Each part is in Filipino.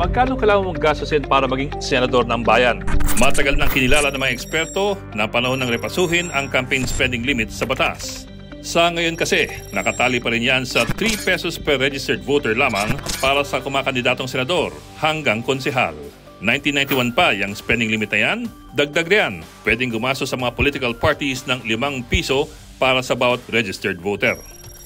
Magkano kailangan mong gastusin para maging senador ng bayan? Matagal nang kinilala ng mga eksperto na panahon ng repasuhin ang campaign spending limit sa batas. Sa ngayon kasi, nakatali pa rin yan sa 3 pesos per registered voter lamang para sa kumakandidatong senador hanggang konsehal. 1991 pa yung spending limit na yan, dagdag riyan, pwedeng gumastos sa mga political parties ng 5 piso para sa bawat registered voter.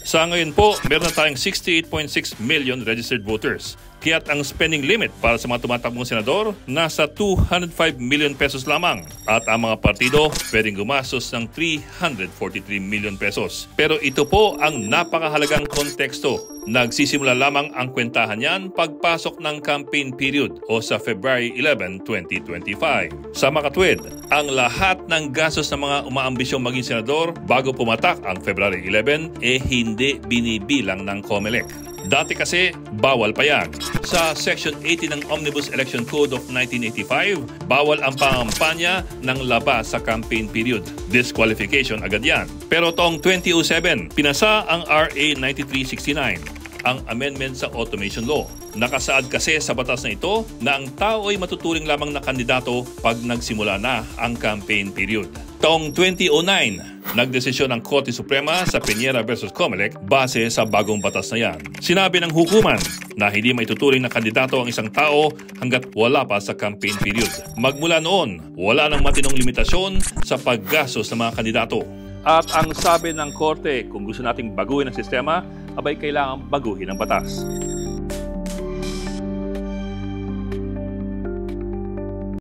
Sa ngayon po, meron na tayong 68.6 million registered voters. Kaya't ang spending limit para sa mga tumatakbong senador nasa 205 million pesos lamang. At ang mga partido pwedeng gumastos ng 343 million pesos. Pero ito po ang napakahalagang konteksto. Nagsisimula lamang ang kwentahan yan pagpasok ng campaign period o sa February 11, 2025. Sa makatwid, ang lahat ng gastos ng mga umaambisyong maging senador bago pumatak ang February 11 hindi binibilang ng COMELEC. Dati kasi, bawal pa yan. Sa Section 80 ng Omnibus Election Code of 1985, bawal ang pangampanya ng labas sa campaign period. Disqualification agad yan. Pero taong 2007, pinasa ang RA 9369, ang amendment sa Automation Law. Nakasaad kasi sa batas na ito na ang tao ay matuturing lamang na kandidato pag nagsimula na ang campaign period. Taong 2009, nagdesisyon ang Korte Suprema sa Piñera versus COMELEC base sa bagong batas na yan. Sinabi ng hukuman na hindi maituturing na kandidato ang isang tao hanggat wala pa sa campaign period. Magmula noon, wala nang matinong limitasyon sa paggastos ng mga kandidato. At ang sabi ng Korte, kung gusto nating baguhin ang sistema, abay kailangan baguhin ang batas.